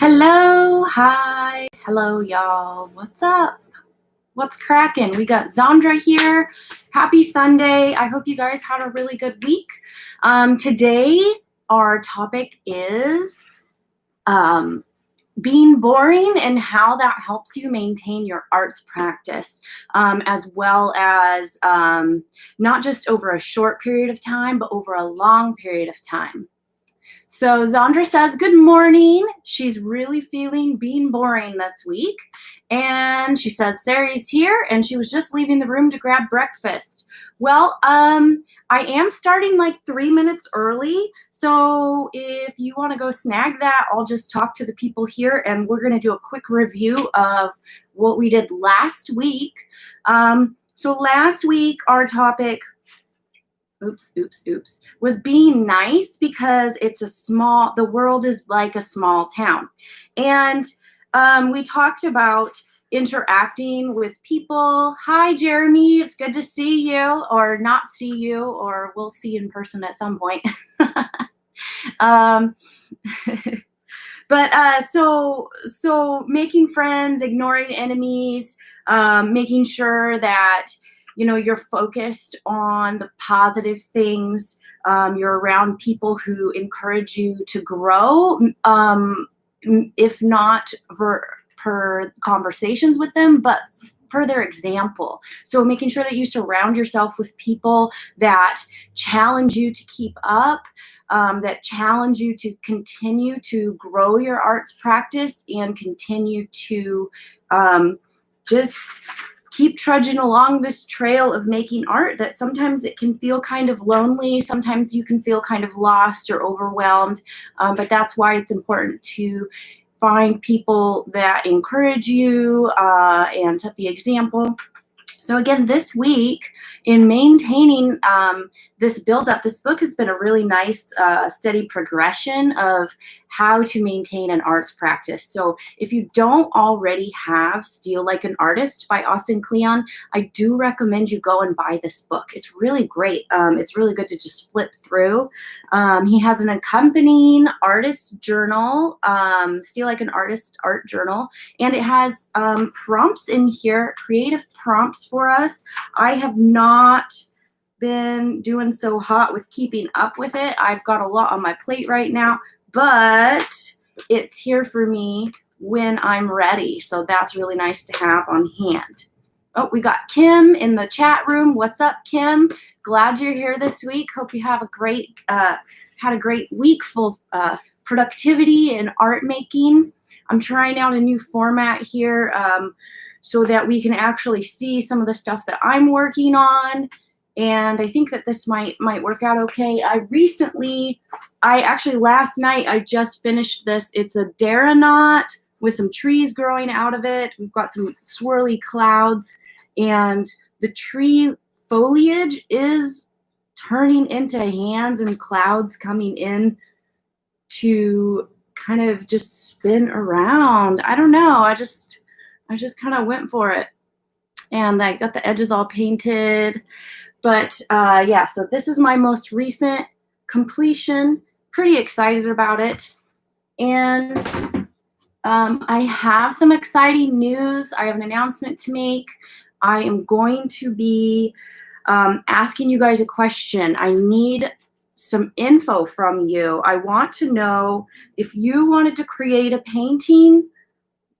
Hello, hi, hello, y'all. What's up? What's cracking? We got Zandra here. Happy Sunday. I hope you guys had a really good week. Today, our topic is being boring and how that helps you maintain your arts practice, as well as not just over a short period of time, but over a long period of time. So Zandra says, good morning. She's really feeling being boring this week. And she says, Sari's here and she was just leaving the room to grab breakfast. Well, I am starting like 3 minutes early. So if you want to go snag that, I'll just talk to the people here and we're going to do a quick review of what we did last week. So last week, our topic was being nice because it's the world is like a small town. And we talked about interacting with people. Hi, Jeremy, it's good to see you or not see you, or we'll see you in person at some point. So making friends, ignoring enemies, making sure that you're focused on the positive things. You're around people who encourage you to grow, if not per conversations with them, but per their example. So making sure that you surround yourself with people that challenge you to keep up, that challenge you to continue to grow your arts practice and continue to just keep trudging along this trail of making art that sometimes it can feel kind of lonely. Sometimes you can feel kind of lost or overwhelmed. But that's why it's important to find people that encourage you and set the example. So again, this week in maintaining this build-up, this book has been a really nice, steady progression of how to maintain an arts practice. So if you don't already have Steal Like an Artist by Austin Kleon, I do recommend you go and buy this book. It's really great. It's really good to just flip through. He has an accompanying artist journal, Steal Like an Artist art journal, and it has prompts in here, creative prompts for us. I have not been doing so hot with keeping up with it. I've got a lot on my plate right now, but it's here for me when I'm ready. So that's really nice to have on hand. Oh, we got Kim in the chat room. What's up, Kim? Glad you're here this week. Hope you have had a great week full of productivity and art making. I'm trying out a new format here so that we can actually see some of the stuff that I'm working on. And I think that this might work out okay. Last night, I just finished this. It's a Daranaut with some trees growing out of it. We've got some swirly clouds, and the tree foliage is turning into hands and clouds coming in to kind of just spin around. I don't know. I just kind of went for it. And I got the edges all painted. But yeah, so this is my most recent completion. Pretty excited about it. And I have some exciting news. I have an announcement to make. I am going to be asking you guys a question. I need some info from you. I want to know if you wanted to create a painting,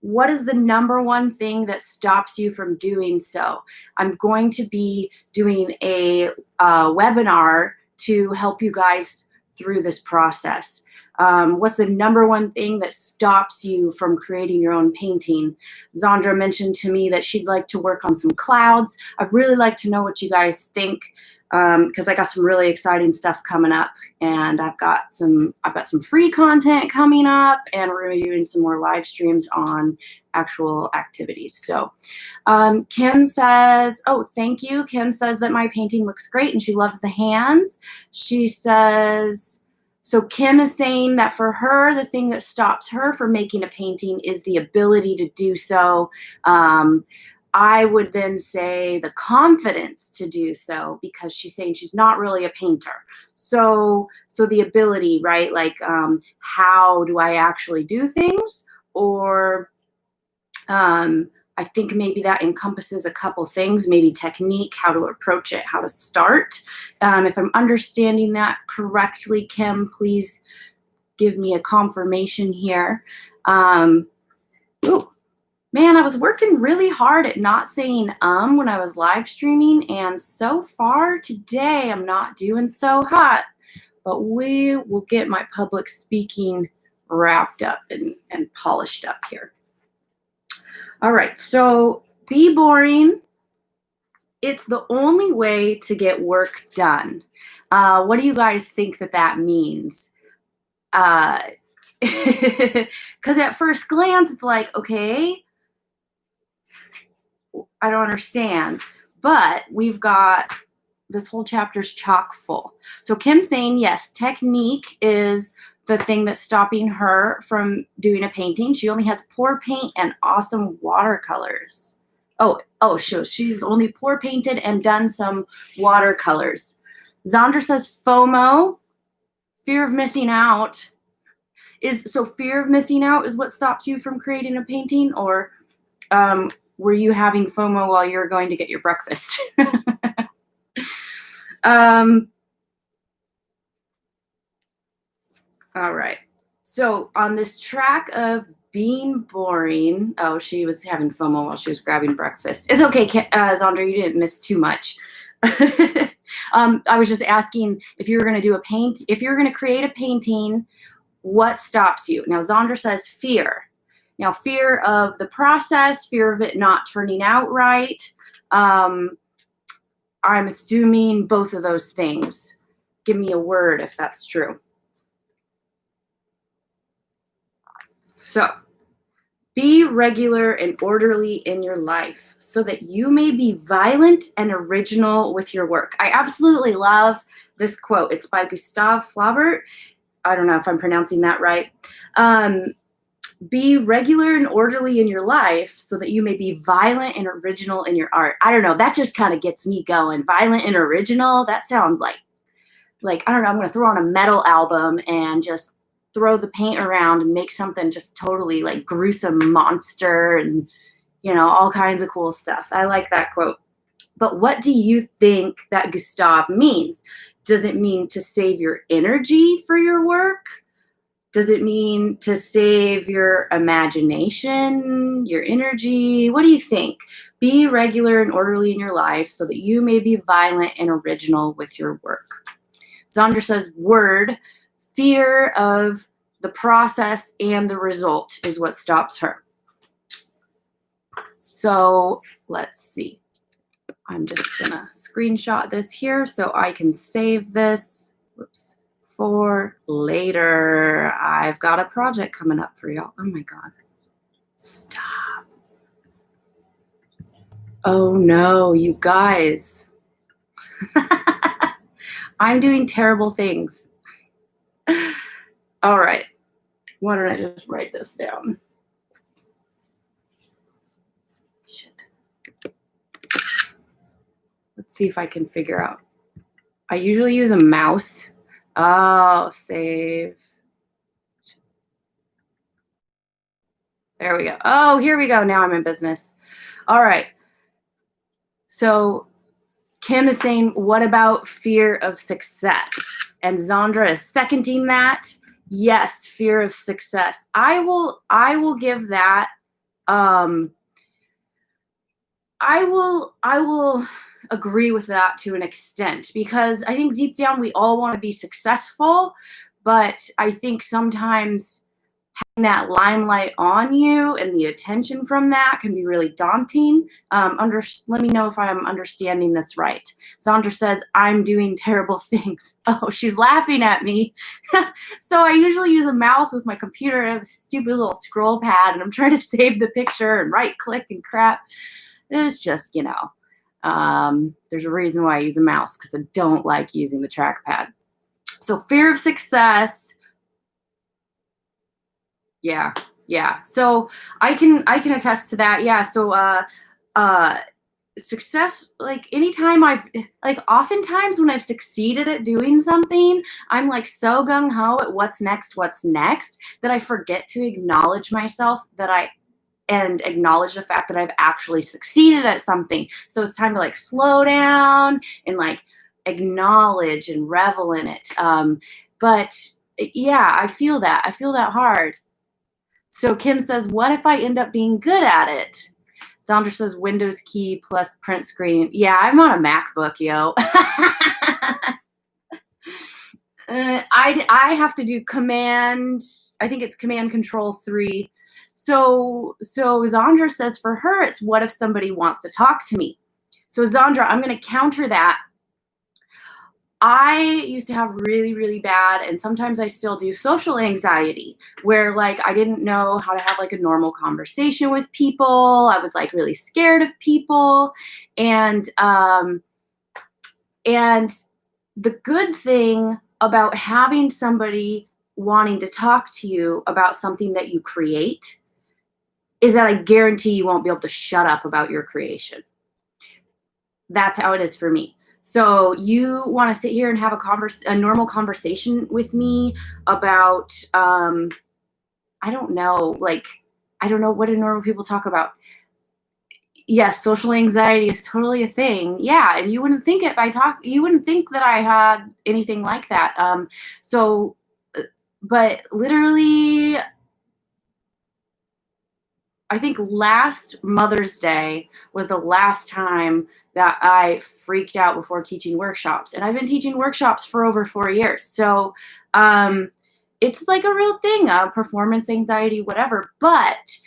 what is the number one thing that stops you from doing so? I'm going to be doing a webinar to help you guys through this process. What's the number one thing that stops you from creating your own painting? Zandra mentioned to me that she'd like to work on some clouds. I'd really like to know what you guys think, because I got some really exciting stuff coming up, and I've got some free content coming up, and we're going to be doing some more live streams on actual activities. So Kim says, oh, thank you. Kim says that my painting looks great and she loves the hands. She says, so Kim is saying that for her, the thing that stops her from making a painting is the ability to do so. I would then say the confidence to do so, because she's saying she's not really a painter. So the ability, right? Like, how do I actually do things? or I think maybe that encompasses a couple things, maybe technique, how to approach it, how to start. If I'm understanding that correctly, Kim, please give me a confirmation here. Ooh, man, I was working really hard at not saying when I was live streaming, and so far today I'm not doing so hot, but we will get my public speaking wrapped up and polished up here. All right, so be boring. It's the only way to get work done. What do you guys think that means? Because at first glance, it's like, okay, I don't understand. But we've got this whole chapter's chock full. So Kim's saying, yes, technique is the thing that's stopping her from doing a painting. She only has pour paint and awesome watercolors. Oh, so she's only pour painted and done some watercolors. Zandra says FOMO, fear of missing out. So fear of missing out is what stops you from creating a painting, or were you having FOMO while you were going to get your breakfast? All right. So on this track of being boring, oh, she was having FOMO while she was grabbing breakfast. It's okay, Zandra, you didn't miss too much. I was just asking if you were going to if you were going to create a painting, what stops you? Now, Zandra says fear. Now, fear of the process, fear of it not turning out right. I'm assuming both of those things. Give me a word if that's true. So, be regular and orderly in your life so that you may be violent and original with your work. I absolutely love this quote. It's by Gustave Flaubert. I don't know if I'm pronouncing that right. Be regular and orderly in your life so that you may be violent and original in your art. I don't know. That just kind of gets me going. Violent and original. That sounds like I don't know. I'm going to throw on a metal album and just throw the paint around and make something just totally like gruesome monster and, all kinds of cool stuff. I like that quote. But what do you think that Gustave means? Does it mean to save your energy for your work? Does it mean to save your imagination, your energy? What do you think? Be regular and orderly in your life so that you may be violent and original with your work. Zandra says word, fear of the process and the result is what stops her. So let's see. I'm just going to screenshot this here so I can save this. Whoops. For later. I've got a project coming up for y'all. Oh my God. Stop. Oh no, you guys. I'm doing terrible things. All right. Why don't I just write this down? Shit. Let's see if I can figure out. I usually use a mouse. Oh, save. There we go. Oh, here we go. Now I'm in business. All right. So Kim is saying, what about fear of success? And Zandra is seconding that. Yes, fear of success. I will give that. I will agree with that to an extent, because I think deep down we all want to be successful, but I think sometimes having that limelight on you and the attention from that can be really daunting. Let me know if I'm understanding this right. Zandra says, I'm doing terrible things. Oh, she's laughing at me. So I usually use a mouse with my computer. I have a stupid little scroll pad, and I'm trying to save the picture and right click and crap. It's just, there's a reason why I use a mouse, because I don't like using the trackpad. So fear of success. Yeah. So I can attest to that. Yeah. So success, like anytime like oftentimes when I've succeeded at doing something, I'm like so gung-ho at what's next that I forget to acknowledge myself and acknowledge the fact that I've actually succeeded at something. So it's time to like slow down and like acknowledge and revel in it. But yeah, I feel that hard. So Kim says, what if I end up being good at it? Sandra says Windows key plus print screen. Yeah, I'm on a MacBook, yo. I have to do command. I think it's command control 3. So Zandra says for her, it's what if somebody wants to talk to me? So Zandra, I'm going to counter that. I used to have really, really bad, and sometimes I still do, social anxiety, where like I didn't know how to have like a normal conversation with people. I was like really scared of people, and the good thing about having somebody wanting to talk to you about something that you create is that I guarantee you won't be able to shut up about your creation. That's how it is for me. So you want to sit here and have a normal conversation with me about, I don't know, like, I don't know, what do normal people talk about? Yes, social anxiety is totally a thing. Yeah, and you wouldn't think it you wouldn't think that I had anything like that. So, but literally, I think last Mother's Day was the last time that I freaked out before teaching workshops. And I've been teaching workshops for over 4 years. So it's like a real thing, performance anxiety, whatever. But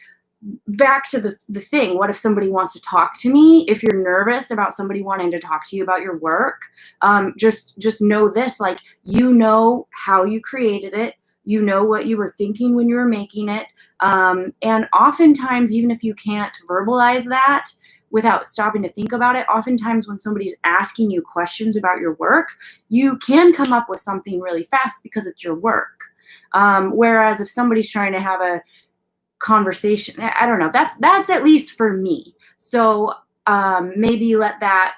back to the thing, what if somebody wants to talk to me? If you're nervous about somebody wanting to talk to you about your work, just know this, like, you know how you created it. You know what you were thinking when you were making it. And oftentimes, even if you can't verbalize that without stopping to think about it, oftentimes when somebody's asking you questions about your work, you can come up with something really fast because it's your work. Whereas if somebody's trying to have a conversation, I don't know, that's at least for me. So maybe let that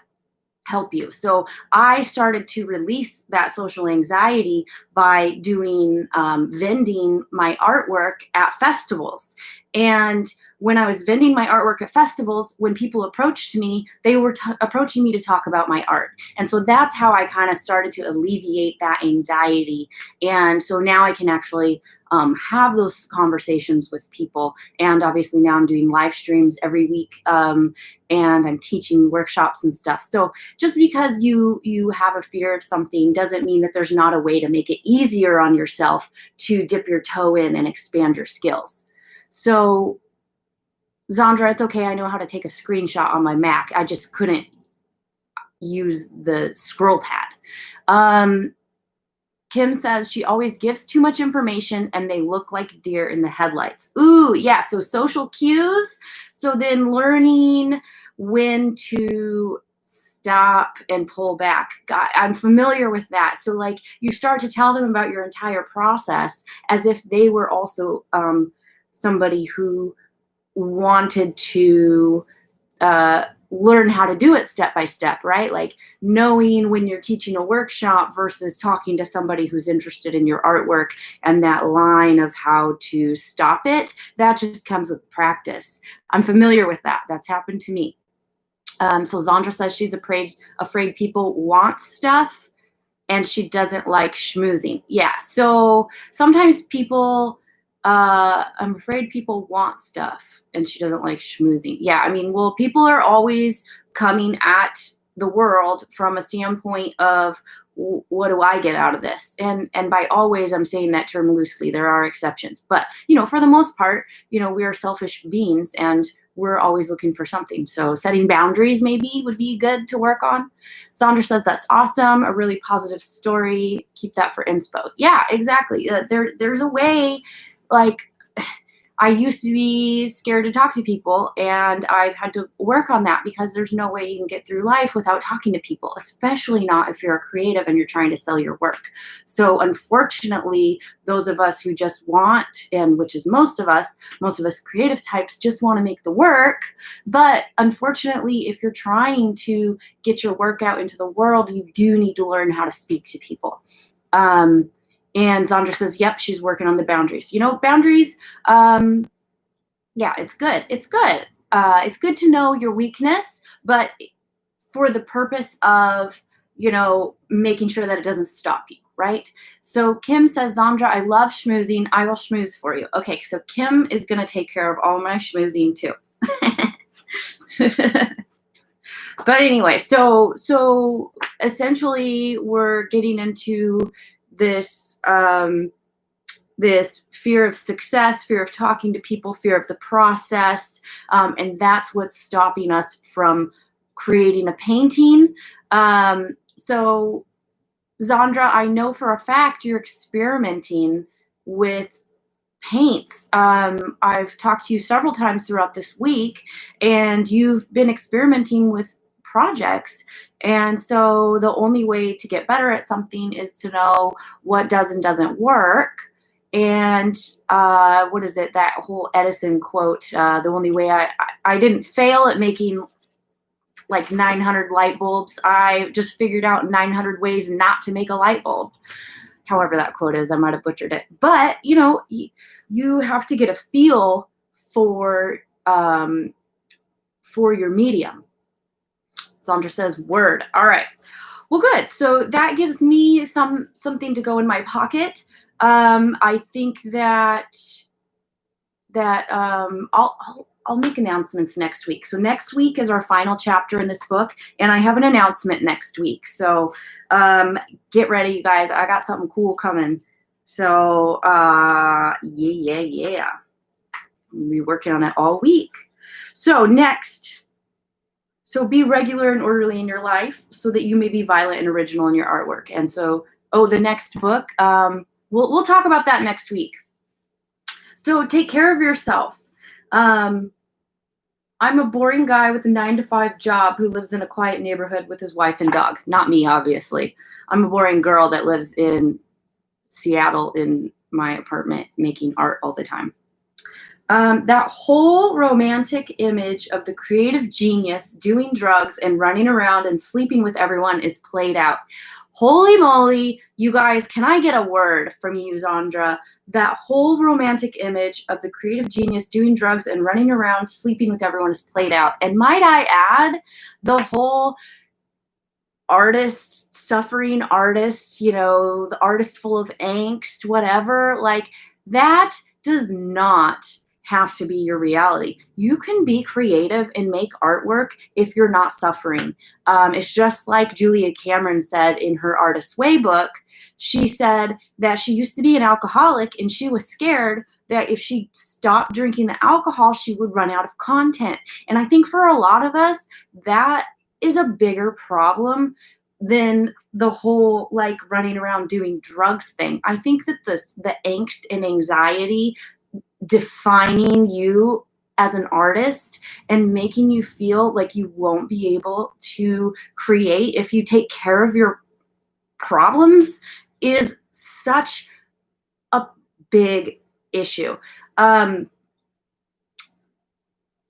help you. So I started to release that social anxiety by doing vending my artwork at festivals. And when I was vending my artwork at festivals, when people approached me, they were approaching me to talk about my art. And so that's how I kind of started to alleviate that anxiety. And so now I can actually have those conversations with people. And obviously now I'm doing live streams every week, and I'm teaching workshops and stuff. So just because you have a fear of something doesn't mean that there's not a way to make it easier on yourself to dip your toe in and expand your skills. So Zandra, it's okay. I know how to take a screenshot on my Mac. I just couldn't use the scroll pad. Kim says she always gives too much information and they look like deer in the headlights. Ooh, yeah, so social cues. So then learning when to stop and pull back. God, I'm familiar with that. So like you start to tell them about your entire process as if they were also somebody who wanted to learn how to do it step by step, right? Like knowing when you're teaching a workshop versus talking to somebody who's interested in your artwork, and that line of how to stop it, that just comes with practice. I'm familiar with that. That's happened to me. So Zandra says she's afraid people want stuff and she doesn't like schmoozing. Yeah, so sometimes people, I'm afraid people want stuff and she doesn't like schmoozing. Yeah, I mean, well, people are always coming at the world from a standpoint of what do I get out of this? And by always, I'm saying that term loosely. There are exceptions. But, for the most part, we are selfish beings and we're always looking for something. So setting boundaries maybe would be good to work on. Sandra says that's awesome. A really positive story. Keep that for inspo. Yeah, exactly. There's a way, like, I used to be scared to talk to people, and I've had to work on that because there's no way you can get through life without talking to people, especially not if you're a creative and you're trying to sell your work. So unfortunately, those of us who just want, and which is most of us creative types just want to make the work. But unfortunately, if you're trying to get your work out into the world, you do need to learn how to speak to people. And Zandra says, yep, she's working on the boundaries. Boundaries, yeah, it's good. It's good. It's good to know your weakness, but for the purpose of, making sure that it doesn't stop you, right? So Kim says, Zandra, I love schmoozing. I will schmooze for you. Okay, so Kim is going to take care of all my schmoozing too. But anyway, so essentially we're getting into this this fear of success, fear of talking to people, fear of the process, and that's what's stopping us from creating a painting. So Zandra, I know for a fact you're experimenting with paints. I've talked to you several times throughout this week, and you've been experimenting with projects. And so the only way to get better at something is to know what does and doesn't work. And what is it, that whole Edison quote, the only way I didn't fail at making like 900 light bulbs, I just figured out 900 ways not to make a light bulb. However that quote is, I might have butchered it. But, you have to get a feel for your medium. Sandra says, word. All right. Well, good. So that gives me something to go in my pocket. I think that I'll make announcements next week. So next week is our final chapter in this book, and I have an announcement next week. So get ready, you guys. I got something cool coming. So yeah. I'll be working on it all week. So next, be regular and orderly in your life so that you may be violent and original in your artwork. And so, the next book, we'll talk about that next week. So take care of yourself. I'm a boring guy with a 9-to-5 job who lives in a quiet neighborhood with his wife and dog. Not me, obviously. I'm a boring girl that lives in Seattle in my apartment making art all the time. That whole romantic image of the creative genius doing drugs and running around and sleeping with everyone is played out. Holy moly, you guys, can I get a word from you, Zandra? That whole romantic image of the creative genius doing drugs and running around sleeping with everyone is played out. And might I add, the whole artist, suffering artist, the artist full of angst, whatever, like that does not have to be your reality. You can be creative and make artwork if you're not suffering. It's just like Julia Cameron said in her Artist's Way book. She said that she used to be an alcoholic and she was scared that if she stopped drinking the alcohol, she would run out of content. And I think for a lot of us, that is a bigger problem than the whole like running around doing drugs thing. I think that the angst and anxiety defining you as an artist and making you feel like you won't be able to create if you take care of your problems is such a big issue.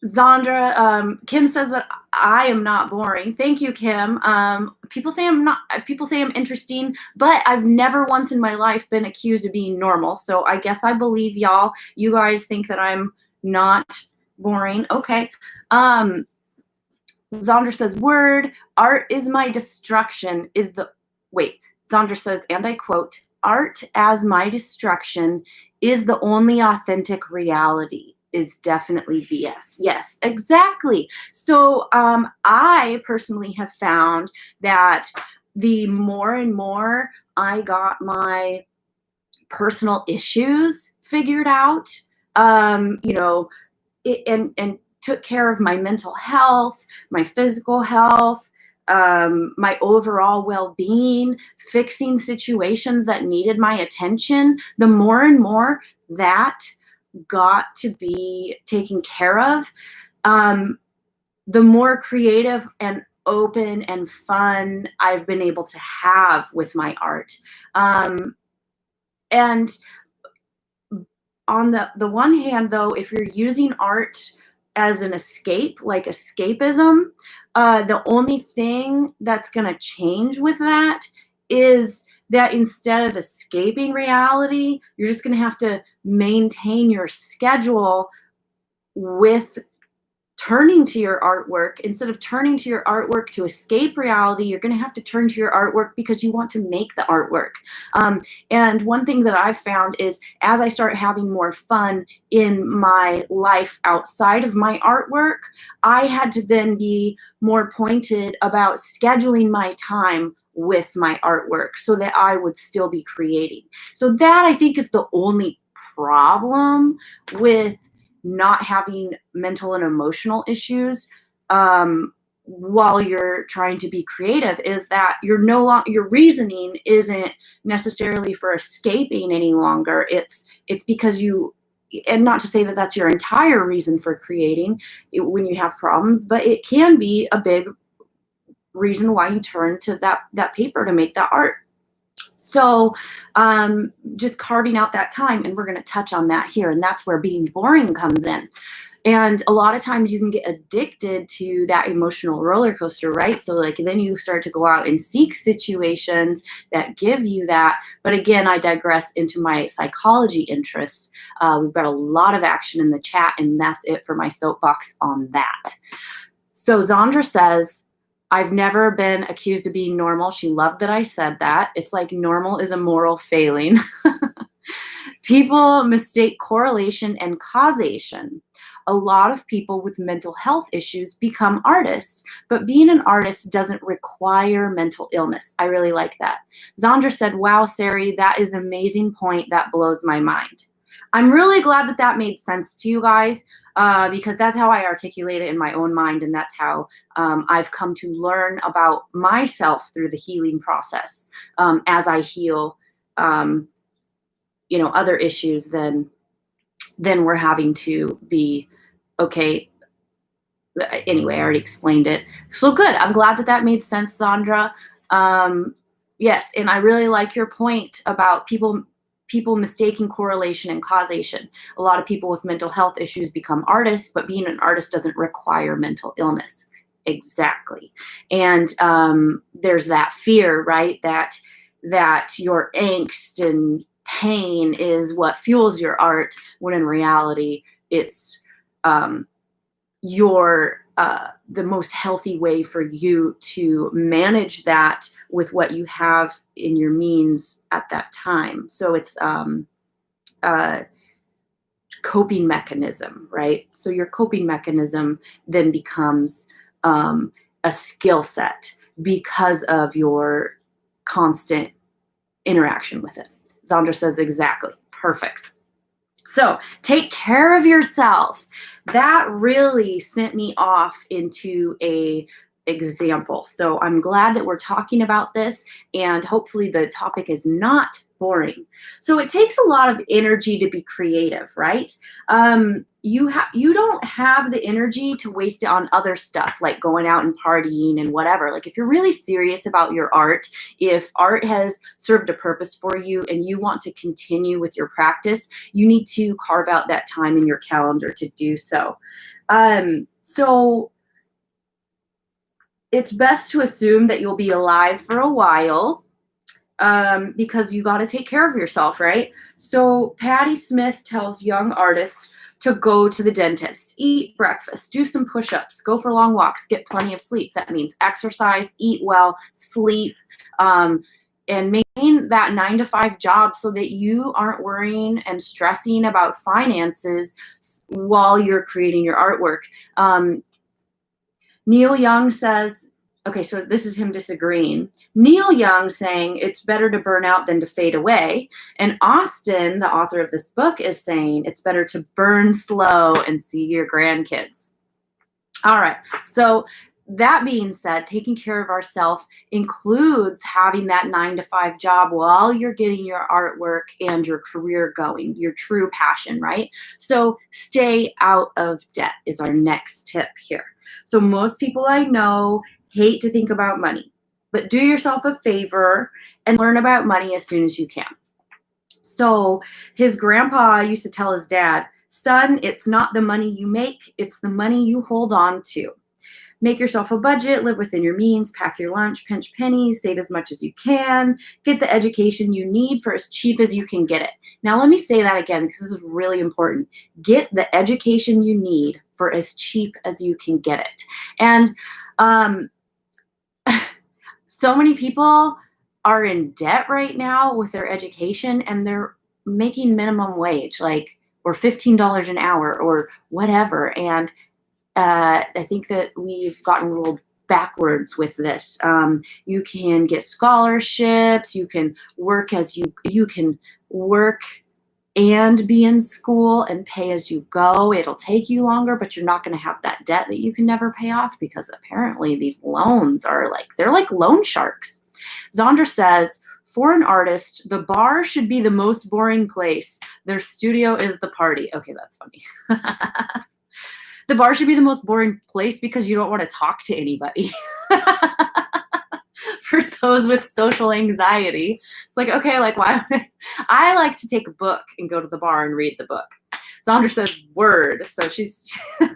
Zandra, Kim says that I am not boring. Thank you, Kim. People say I'm interesting, but I've never once in my life been accused of being normal. So I guess I believe y'all. You guys think that I'm not boring. Okay. Zandra says, word, art is my destruction Zandra says, and I quote, art as my destruction is the only authentic reality. Is definitely BS. Yes, exactly. So I personally have found that the more and more I got my personal issues figured out, and took care of my mental health, my physical health, my overall well-being, fixing situations that needed my attention, the more and more that got to be taken care of, the more creative and open and fun I've been able to have with my art. And on the one hand, though, if you're using art as an escape, like escapism, the only thing that's going to change with that is that instead of escaping reality, you're just going to have to maintain your schedule with turning to your artwork. Instead of turning to your artwork to escape reality, you're going to have to turn to your artwork because you want to make the artwork. And one thing that I've found is as I start having more fun in my life outside of my artwork, I had to then be more pointed about scheduling my time with my artwork so that I would still be creating. So that, I think, is the only problem with not having mental and emotional issues while you're trying to be creative, is that your reasoning isn't necessarily for escaping any longer. It's because you, and not to say that that's your entire reason for creating when you have problems, but it can be a big reason why you turn to that paper to make that art. So just carving out that time, and we're going to touch on that here, and that's where being boring comes in. And a lot of times you can get addicted to that emotional roller coaster, right? So like then you start to go out and seek situations that give you that. But again, I digress into my psychology interests. We've got a lot of action in the chat, and that's it for my soapbox on that. So Zandra says, I've never been accused of being normal. She loved that I said that. It's like normal is a moral failing. People mistake correlation and causation. A lot of people with mental health issues become artists, but being an artist doesn't require mental illness. I really like that. Zandra said, wow, Sari, that is an amazing point. That blows my mind. I'm really glad that that made sense to you guys. Because that's how I articulate it in my own mind, and that's how I've come to learn about myself through the healing process. As I heal, other issues, then we're having to be okay. Anyway, I already explained it. So good. I'm glad that that made sense, Sandra. Yes, and I really like your point about people mistaking correlation and causation. A lot of people with mental health issues become artists, but being an artist doesn't require mental illness. Exactly. And there's that fear, right? That your angst and pain is what fuels your art, when in reality, it's the most healthy way for you to manage that with what you have in your means at that time. So it's a coping mechanism, right? So your coping mechanism then becomes a skill set because of your constant interaction with it. Zandra says, exactly. Perfect. So take care of yourself. That really sent me off into a example. So I'm glad that we're talking about this, and hopefully the topic is not boring. So it takes a lot of energy to be creative, right? You don't have the energy to waste it on other stuff like going out and partying and whatever. Like if you're really serious about your art, if art has served a purpose for you and you want to continue with your practice, you need to carve out that time in your calendar to do so. So it's best to assume that you'll be alive for a while, because you got to take care of yourself, right? So Patti Smith tells young artists to go to the dentist, eat breakfast, do some push-ups, go for long walks, get plenty of sleep. That means exercise, eat well, sleep, and maintain that 9-to-5 job so that you aren't worrying and stressing about finances while you're creating your artwork. Neil Young says, okay, so this is him disagreeing. Neil Young saying it's better to burn out than to fade away. And Austin, the author of this book, is saying it's better to burn slow and see your grandkids. All right, so that being said, taking care of ourselves includes having that 9 to 5 job while you're getting your artwork and your career going, your true passion, right? So stay out of debt is our next tip here. So most people I know hate to think about money, but do yourself a favor and learn about money as soon as you can. So his grandpa used to tell his dad, son, it's not the money you make, it's the money you hold on to. Make yourself a budget, live within your means, pack your lunch, pinch pennies, save as much as you can, get the education you need for as cheap as you can get it. Now, let me say that again because this is really important. Get the education you need for as cheap as you can get it. And so many people are in debt right now with their education and they're making minimum wage, like, or $15 an hour or whatever. And I think that we've gotten a little backwards with this. You can get scholarships. You can work as you can work and be in school and pay as you go. It'll take you longer, but you're not going to have that debt that you can never pay off because apparently these loans are they're like loan sharks. Zandra says, for an artist, the bar should be the most boring place. Their studio is the party. Okay, that's funny. The bar should be the most boring place because you don't want to talk to anybody. For those with social anxiety, it's like, okay, like why? I like to take a book and go to the bar and read the book. Zandra says word, so she's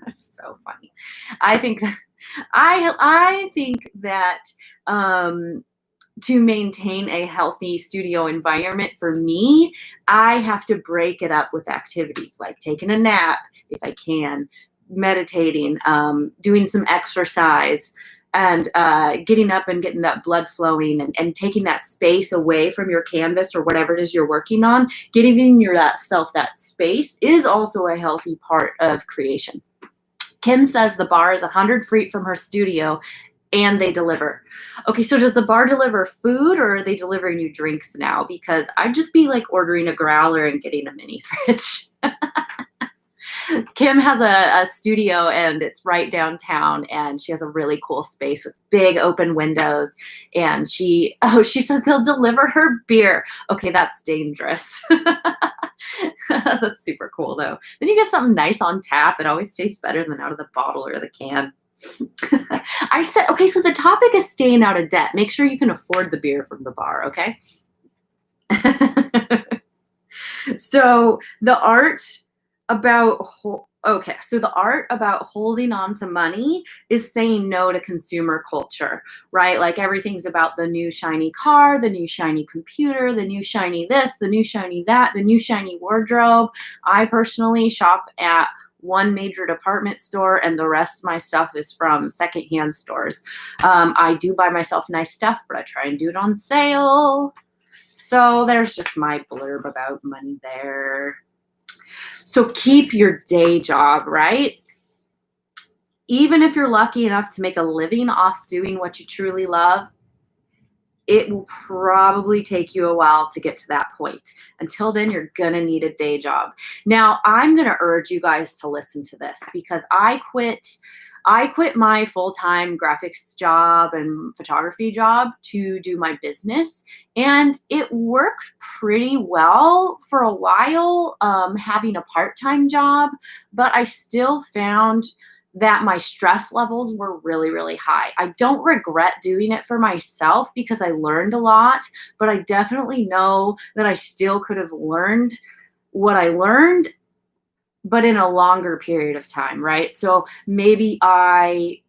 so funny. I think that to maintain a healthy studio environment for me, I have to break it up with activities like taking a nap if I can, meditating, doing some exercise, and getting up and getting that blood flowing and taking that space away from your canvas or whatever it is you're working on. Giving yourself that space is also a healthy part of creation. Kim says the bar is 100 feet from her studio and they deliver. Okay, so does the bar deliver food or are they delivering you drinks now? Because I'd just be like ordering a growler and getting a mini fridge. Kim has a studio and it's right downtown and she has a really cool space with big open windows and she says they'll deliver her beer. Okay, that's dangerous. That's super cool though. Then you get something nice on tap. It always tastes better than out of the bottle or the can. I said, okay, so the topic is staying out of debt. Make sure you can afford the beer from the bar, okay? So the art about holding on to money is saying no to consumer culture, right? Like everything's about the new shiny car, the new shiny computer, the new shiny this, the new shiny that, the new shiny wardrobe. I personally shop at one major department store and the rest of my stuff is from secondhand stores. I do buy myself nice stuff, but I try and do it on sale. So there's just my blurb about money there. So keep your day job, right? Even if you're lucky enough to make a living off doing what you truly love, it will probably take you a while to get to that point. Until then, you're going to need a day job. Now, I'm going to urge you guys to listen to this because I quit my full-time graphics job and photography job to do my business. And it worked pretty well for a while, having a part-time job, but I still found that my stress levels were really, really high. I don't regret doing it for myself because I learned a lot, but I definitely know that I still could have learned what I learned, but in a longer period of time, right? So maybe I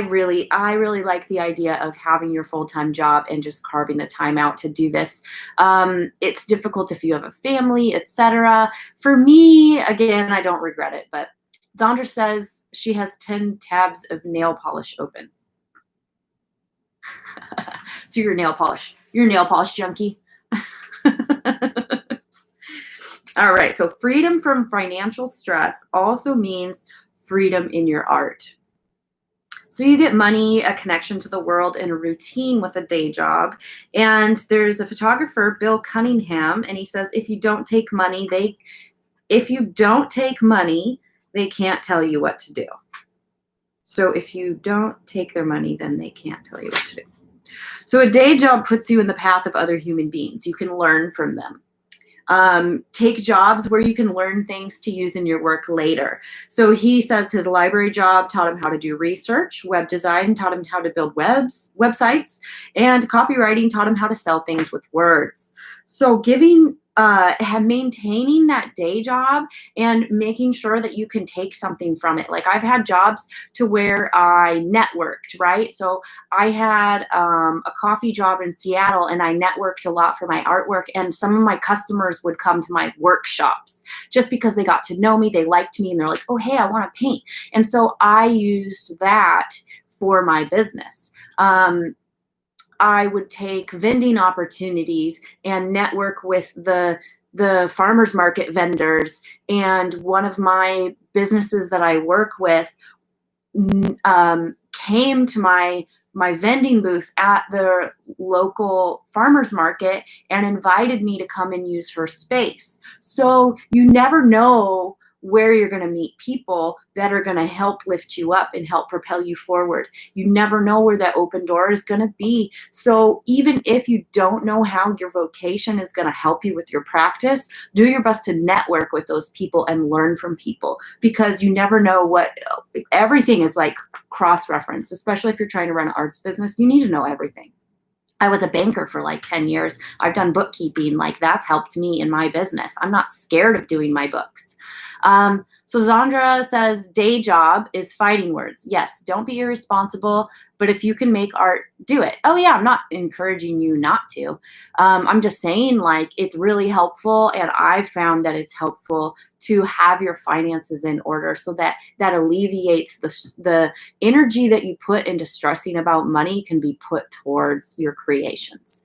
really like the idea of having your full-time job and just carving the time out to do this. It's difficult if you have a family, etc. For me, again, I don't regret it, but Zandra says she has 10 tabs of nail polish open. So you're a nail polish junkie. All right, so freedom from financial stress also means freedom in your art. So you get money, a connection to the world, and a routine with a day job. And there's a photographer, Bill Cunningham, and he says, if you don't take money, they can't tell you what to do. So if you don't take their money, then they can't tell you what to do. So a day job puts you in the path of other human beings. You can learn from them. Take jobs where you can learn things to use in your work later. So he says his library job taught him how to do research, web design taught him how to build websites, and copywriting taught him how to sell things with words. So maintaining that day job and making sure that you can take something from it. Like I've had jobs to where I networked, right? So I had a coffee job in Seattle, and I networked a lot for my artwork, and some of my customers would come to my workshops just because they got to know me, they liked me, and they're like, oh, hey, I want to paint. And so I used that for my business. I would take vending opportunities and network with the farmers market vendors. And one of my businesses that I work with came to my vending booth at the local farmers market and invited me to come and use her space. So you never know where you're going to meet people that are going to help lift you up and help propel you forward. You never know where that open door is going to be. So even if you don't know how your vocation is going to help you with your practice, do your best to network with those people and learn from people, because you never know everything is like cross-reference, especially if you're trying to run an arts business. You need to know everything. I was a banker for like 10 years. I've done bookkeeping. Like that's helped me in my business. I'm not scared of doing my books. So Zandra says day job is fighting words. Yes, don't be irresponsible, but if you can make art, do it. Oh yeah, I'm not encouraging you not to. I'm just saying like it's really helpful, and I've found that it's helpful to have your finances in order so that alleviates the energy that you put into stressing about money can be put towards your creations.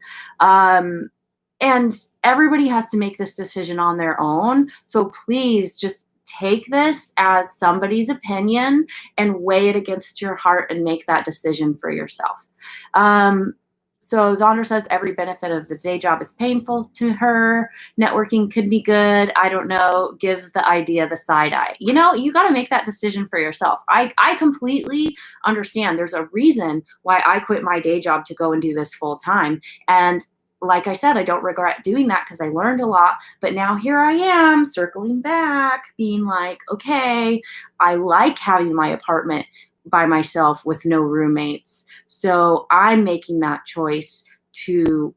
And everybody has to make this decision on their own. So please just take this as somebody's opinion and weigh it against your heart and make that decision for yourself. So Zandra says every benefit of the day job is painful to her. Networking could be good. I don't know. Gives the idea the side eye. You know, you got to make that decision for yourself. I completely understand. There's a reason why I quit my day job to go and do this full time. And like I said, I don't regret doing that because I learned a lot. But now here I am circling back, being like, okay, I like having my apartment by myself with no roommates. So I'm making that choice to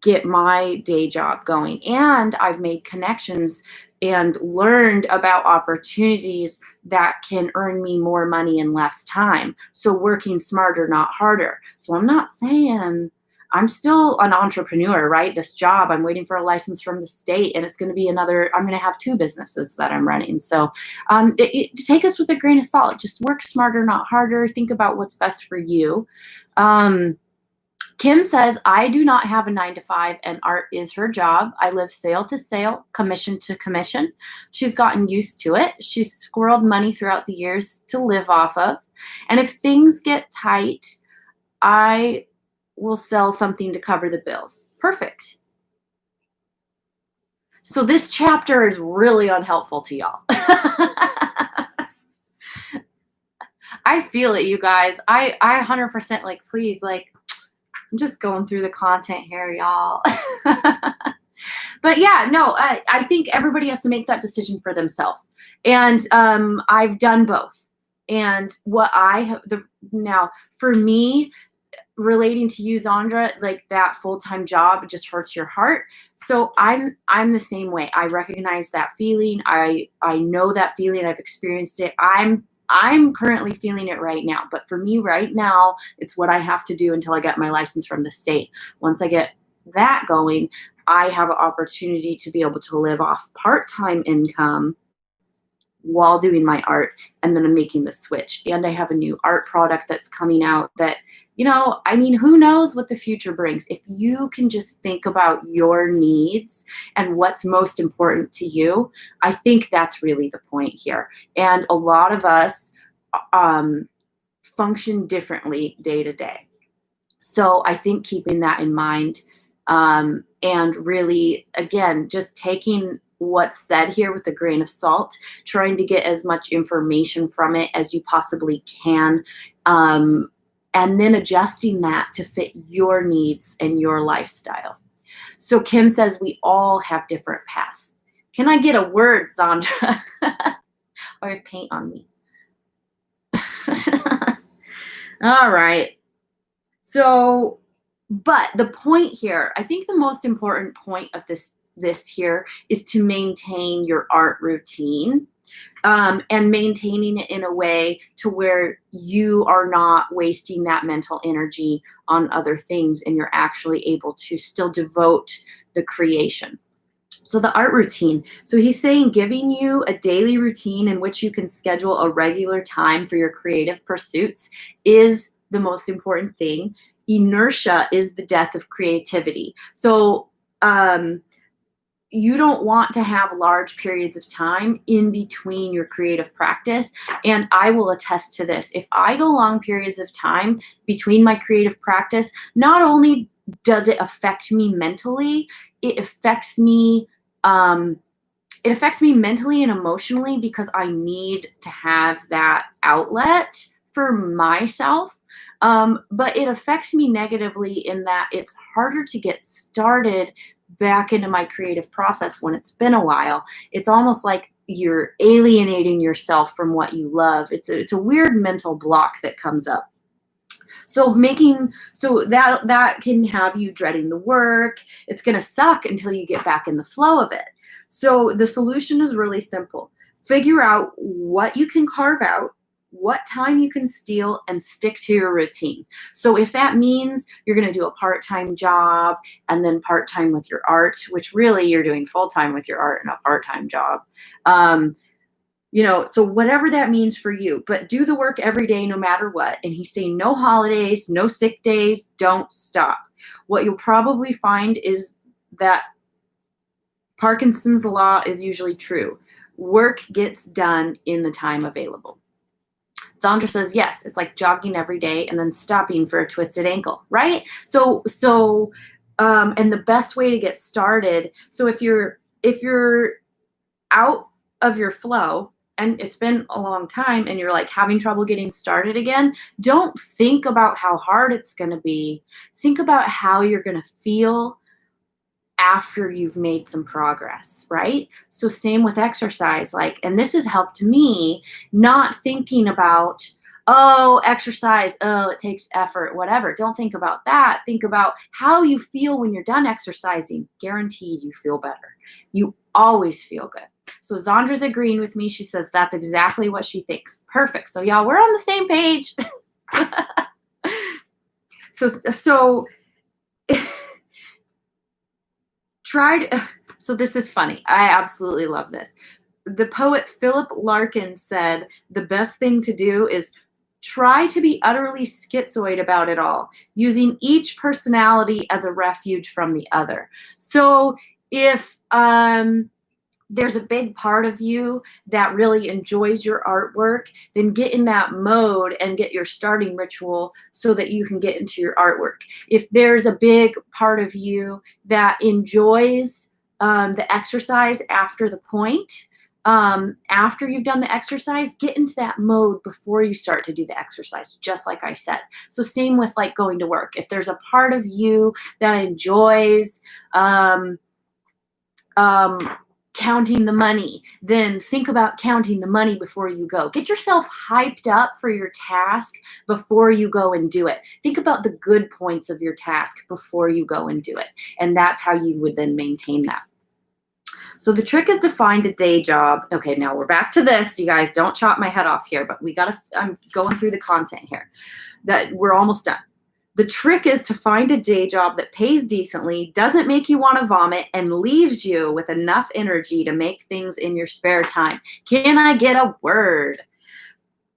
get my day job going. And I've made connections and learned about opportunities that can earn me more money in less time. So working smarter, not harder. So I'm not saying I'm still an entrepreneur, right? This job, I'm waiting for a license from the state, and it's going to be I'm going to have 2 businesses that I'm running. So take us with a grain of salt. Just work smarter, not harder. Think about what's best for you. Kim says, I do not have a 9-to-5 and art is her job. I live sale to sale, commission to commission. She's gotten used to it. She's squirreled money throughout the years to live off of. And if things get tight, I will sell something to cover the bills. Perfect. So this chapter is really unhelpful to y'all. I feel it, you guys. I 100% like, please, like, I'm just going through the content here, y'all. But yeah, no, I think everybody has to make that decision for themselves. And I've done both. And what I have, now for me, relating to you, Zandra, like that full-time job just hurts your heart. So I'm the same way. I recognize that feeling. I know that feeling. I've experienced it. I'm currently feeling it right now. But for me right now, it's what I have to do until I get my license from the state. Once I get that going, I have an opportunity to be able to live off part-time income while doing my art, and then I'm making the switch. And I have a new art product that's coming out that, you know, I mean, who knows what the future brings. If you can just think about your needs and what's most important to you, I think that's really the point here. And a lot of us function differently day to day. So I think keeping that in mind, and really, again, just taking what's said here with a grain of salt, trying to get as much information from it as you possibly can, and then adjusting that to fit your needs and your lifestyle. So Kim says we all have different paths. Can I get a word, Sandra? I have paint on me. All right. So, but the point here, I think the most important point of this here is to maintain your art routine, and maintaining it in a way to where you are not wasting that mental energy on other things, and you're actually able to still devote the creation. So the art routine. So he's saying giving you a daily routine in which you can schedule a regular time for your creative pursuits is the most important thing. Inertia is the death of creativity. So you don't want to have large periods of time in between your creative practice. And I will attest to this. If I go long periods of time between my creative practice, not only does it affect me mentally, it affects me mentally and emotionally, because I need to have that outlet for myself. But it affects me negatively in that it's harder to get started back into my creative process when it's been a while. It's almost like you're alienating yourself from what you love. It's a weird mental block that comes up. So that can have you dreading the work. It's going to suck until you get back in the flow of it. So the solution is really simple. Figure out what you can carve out, what time you can steal, and stick to your routine. So if that means you're going to do a part-time job and then part-time with your art, which really you're doing full-time with your art and a part-time job, so whatever that means for you, but do the work every day, no matter what. And he's saying no holidays, no sick days, don't stop. What you'll probably find is that Parkinson's law is usually true. Work gets done in the time available. Sandra says, yes, it's like jogging every day and then stopping for a twisted ankle, right? So, and the best way to get started, so if you're out of your flow, and it's been a long time and you're like having trouble getting started again, don't think about how hard it's going to be. Think about how you're going to feel after you've made some progress, right? So same with exercise, and this has helped me, not thinking about, oh, exercise, oh, it takes effort, whatever. Don't think about that. Think about how you feel when you're done exercising. Guaranteed you feel better. You always feel good. So Zandra's agreeing with me. She says that's exactly what she thinks. Perfect. So y'all, we're on the same page. So so this is funny. I absolutely love this. The poet Philip Larkin said the best thing to do is try to be utterly schizoid about it all, using each personality as a refuge from the other. So if there's a big part of you that really enjoys your artwork, then get in that mode and get your starting ritual so that you can get into your artwork. If there's a big part of you that enjoys the exercise after the point, after you've done the exercise, get into that mode before you start to do the exercise, just like I said. So same with going to work. If there's a part of you that enjoys counting the money, then think about counting the money before you go. Get yourself hyped up for your task before you go and do it. Think about the good points of your task before you go and do it. And that's how you would then maintain that. So the trick is to find a day job. Okay, now we're back to this. You guys, don't chop my head off here, but I'm going through the content here. That we're almost done. The trick is to find a day job that pays decently, doesn't make you want to vomit, and leaves you with enough energy to make things in your spare time. Can I get a word?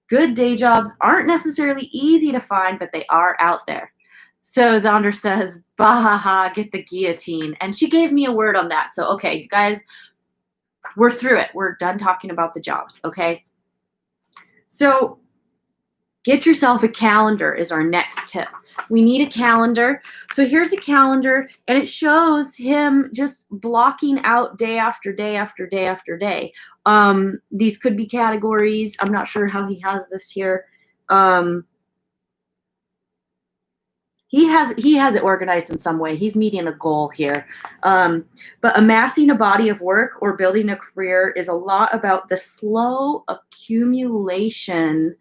Good day jobs aren't necessarily easy to find, but they are out there. So Zandra says, bah, get the guillotine. And she gave me a word on that. So, okay, you guys, we're through it. We're done talking about the jobs, okay? So Get yourself a calendar is our next tip. We need a calendar. So here's a calendar, and it shows him just blocking out day after day after day after day. These could be categories. I'm not sure how he has this here. He has it organized in some way. He's meeting a goal here. But amassing a body of work or building a career is a lot about the slow accumulation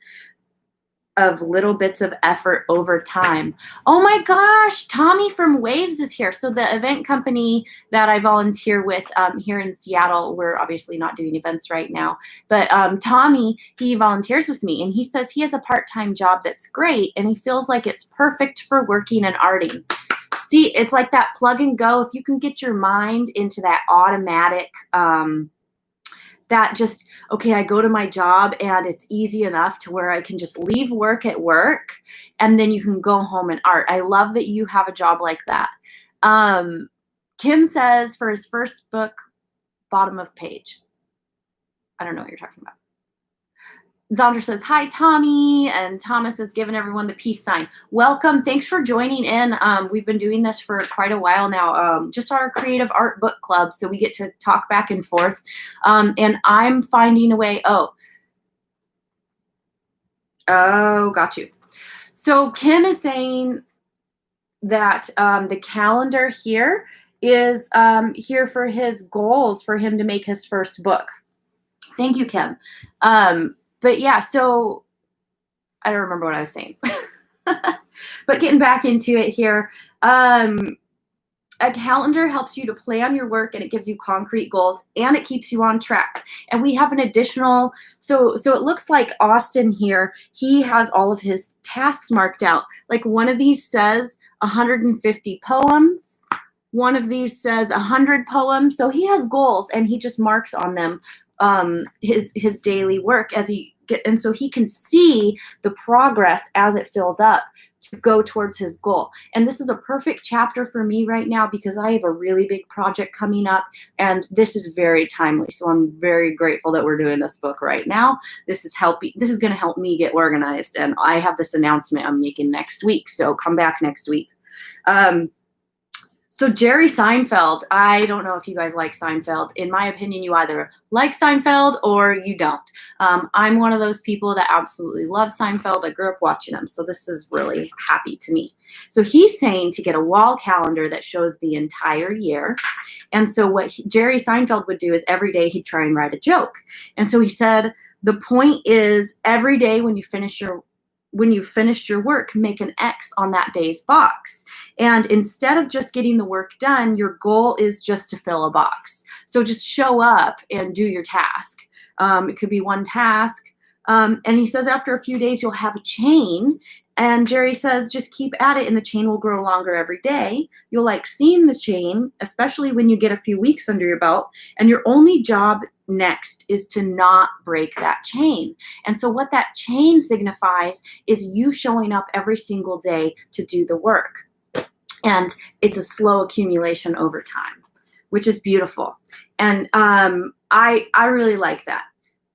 of little bits of effort over time. Oh my gosh, Tommy from Waves is here. So the event company that I volunteer with here in Seattle, we're obviously not doing events right now, but Tommy, he volunteers with me, and he says he has a part-time job that's great, and he feels like it's perfect for working and arting. See, it's like that plug and go. If you can get your mind into that automatic that just, okay, I go to my job and it's easy enough to where I can just leave work at work and then you can go home and art. I love that you have a job like that. Kim says for his first book, bottom of page. I don't know what you're talking about. Zandra says, hi, Tommy. And Thomas has given everyone the peace sign. Welcome. Thanks for joining in. We've been doing this for quite a while now, just our creative art book club. So we get to talk back and forth. And I'm finding a way. Oh, got you. So Kim is saying that the calendar here is here for his goals for him to make his first book. Thank you, Kim. But yeah, so I don't remember what I was saying. But getting back into it here, a calendar helps you to plan your work, and it gives you concrete goals, and it keeps you on track. And we have an additional, so it looks like Austin here, he has all of his tasks marked out. Like one of these says 150 poems. One of these says 100 poems. So he has goals, and he just marks on them his daily work as he and so he can see the progress as it fills up to go towards his goal. And this is a perfect chapter for me right now because I have a really big project coming up, and this is very timely. So I'm very grateful that we're doing this book right now. This is going to help me get organized, and I have this announcement I'm making next week. So come back next week. So Jerry Seinfeld, I don't know if you guys like Seinfeld. In my opinion, you either like Seinfeld or you don't. I'm one of those people that absolutely love Seinfeld. I grew up watching him, so this is really happy to me. So he's saying to get a wall calendar that shows the entire year. And so what Jerry Seinfeld would do is every day he'd try and write a joke. And so he said, the point is every day when you finished your work, make an X on that day's box. And instead of just getting the work done, your goal is just to fill a box. So just show up and do your task. It could be one task. And he says after a few days, you'll have a chain. And Jerry says, just keep at it and the chain will grow longer every day. You'll like seeing the chain, especially when you get a few weeks under your belt. And your only job next is to not break that chain. And so what that chain signifies is you showing up every single day to do the work. And it's a slow accumulation over time, which is beautiful. And I really like that.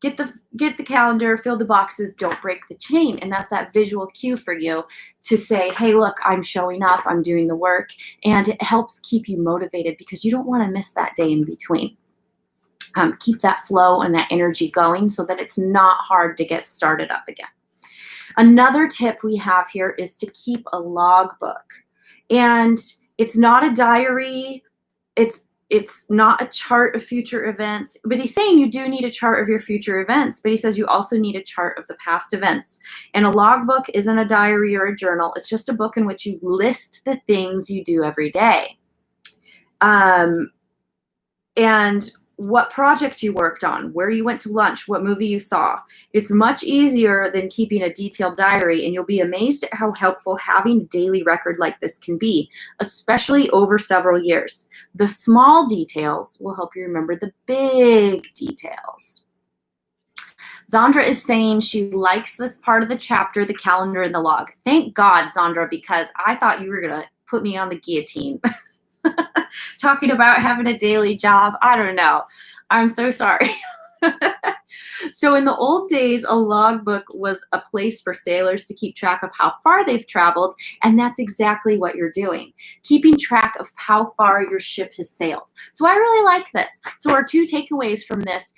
Get the calendar, fill the boxes, don't break the chain. And that's that visual cue for you to say, hey, look, I'm showing up, I'm doing the work. And it helps keep you motivated because you don't want to miss that day in between. Keep that flow and that energy going so that it's not hard to get started up again. Another tip we have here is to keep a logbook. And it's not a diary. It's not a chart of future events, but he's saying you do need a chart of your future events, but he says you also need a chart of the past events. And a logbook isn't a diary or a journal. It's just a book in which you list the things you do every day. And what projects you worked on, where you went to lunch, what movie you saw. It's much easier than keeping a detailed diary, and you'll be amazed at how helpful having a daily record like this can be, especially over several years. The small details will help you remember the big details. Zandra is saying she likes this part of the chapter, the calendar and the log. Thank God, Zandra, because I thought you were going to put me on the guillotine. Talking about having a daily job. I don't know. I'm so sorry. So in the old days, a logbook was a place for sailors to keep track of how far they've traveled, and that's exactly what you're doing, keeping track of how far your ship has sailed. So I really like this. So our two takeaways from this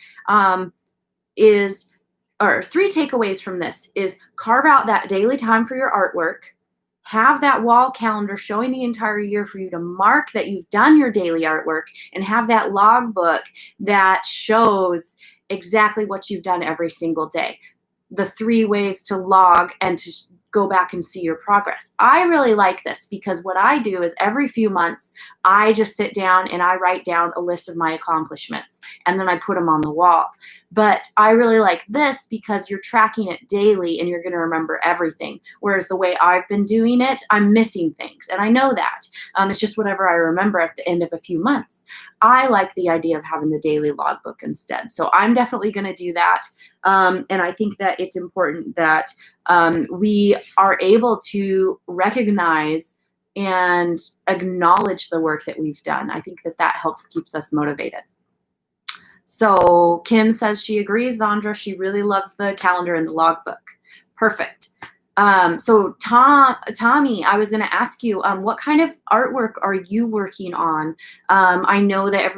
is, or three takeaways from this is carve out that daily time for your artwork, have that wall calendar showing the entire year for you to mark that you've done your daily artwork, and have that logbook that shows exactly what you've done every single day. The three ways to log and to go back and see your progress. I really like this because what I do is every few months, I just sit down and I write down a list of my accomplishments, and then I put them on the wall. But I really like this because you're tracking it daily and you're going to remember everything. Whereas the way I've been doing it, I'm missing things. And I know that. It's just whatever I remember at the end of a few months. I like the idea of having the daily logbook instead. So I'm definitely going to do that. And I think that it's important that we are able to recognize and acknowledge the work that we've done. I think that that helps keeps us motivated. So Kim says she agrees, Zandra. She really loves the calendar and the logbook. Perfect. So Tommy, I was going to ask you, what kind of artwork are you working on? I know that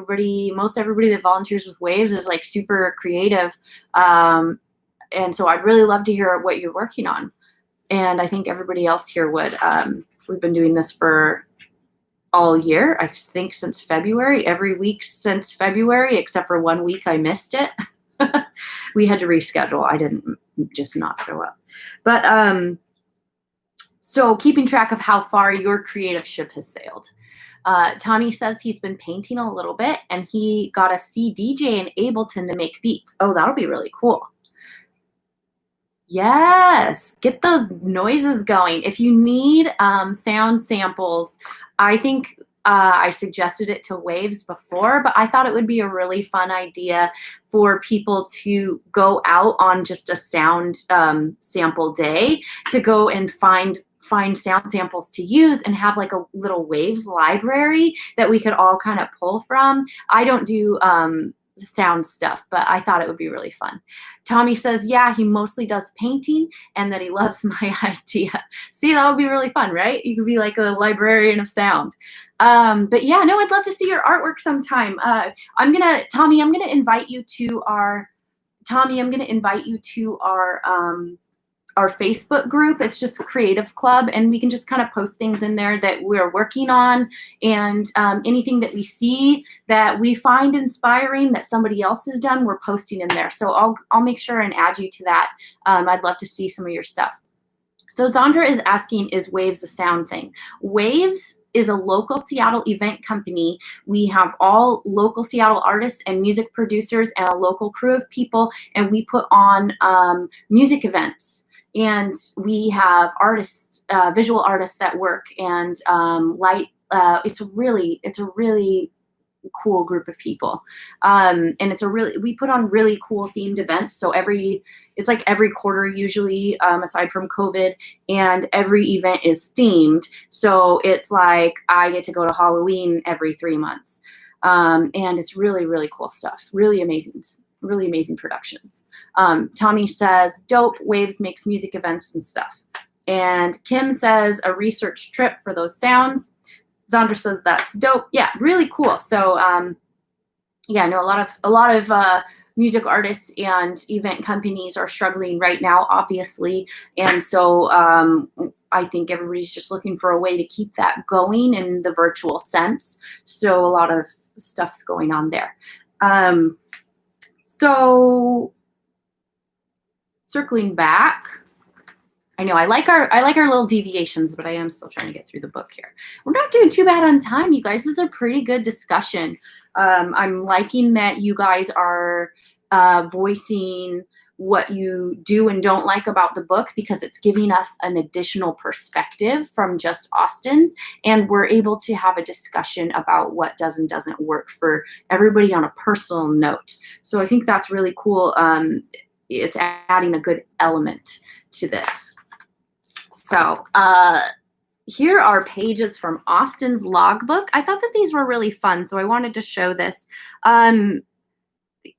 most everybody that volunteers with Waves is like super creative. And so I'd really love to hear what you're working on. And I think everybody else here would. We've been doing this for all year, I think since February, every week since February, except for 1 week I missed it. We had to reschedule. I didn't just not show up. But so keeping track of how far your creative ship has sailed. Tommy says he's been painting a little bit and he got to see DJ in Ableton to make beats. Oh, that'll be really cool. Yes, get those noises going. If you need sound samples, I think I suggested it to Waves before, but I thought it would be a really fun idea for people to go out on just a sound sample day to go and find sound samples to use and have like a little Waves library that we could all kind of pull from. I don't do sound stuff, but I thought it would be really fun. Tommy says, yeah, he mostly does painting and that he loves my idea. See, that would be really fun, right? You could be like a librarian of sound. But yeah, no, I'd love to see your artwork sometime. Tommy, I'm gonna invite you to our Facebook group. It's just a creative club, and we can just kind of post things in there that we're working on, and anything that we see that we find inspiring that somebody else has done, we're posting in there. So I'll make sure and add you to that. I'd love to see some of your stuff. So Zandra is asking, is Waves a sound thing? Waves is a local Seattle event company. We have all local Seattle artists and music producers and a local crew of people, and we put on music events. And we have artists, visual artists that work, and it's a really cool group of people. And we put on really cool themed events. So it's like every quarter usually, aside from COVID, and every event is themed. So it's like I get to go to Halloween every 3 months. And it's really, really cool stuff. Really amazing productions. Tommy says, dope, Waves makes music events and stuff. And Kim says, a research trip for those sounds. Zandra says that's dope. Yeah, really cool. So yeah, I know a lot of music artists and event companies are struggling right now, obviously. And so I think everybody's just looking for a way to keep that going in the virtual sense. So a lot of stuff's going on there. So circling back, I know I like our little deviations, but I am still trying to get through the book here. We're not doing too bad on time, you guys. This is a pretty good discussion. I'm liking that you guys are voicing what you do and don't like about the book, because it's giving us an additional perspective from just Austin's, and we're able to have a discussion about what does and doesn't work for everybody on a personal note. So I think that's really cool. It's adding a good element to this. So here are pages from Austin's logbook. I thought that these were really fun, so I wanted to show this.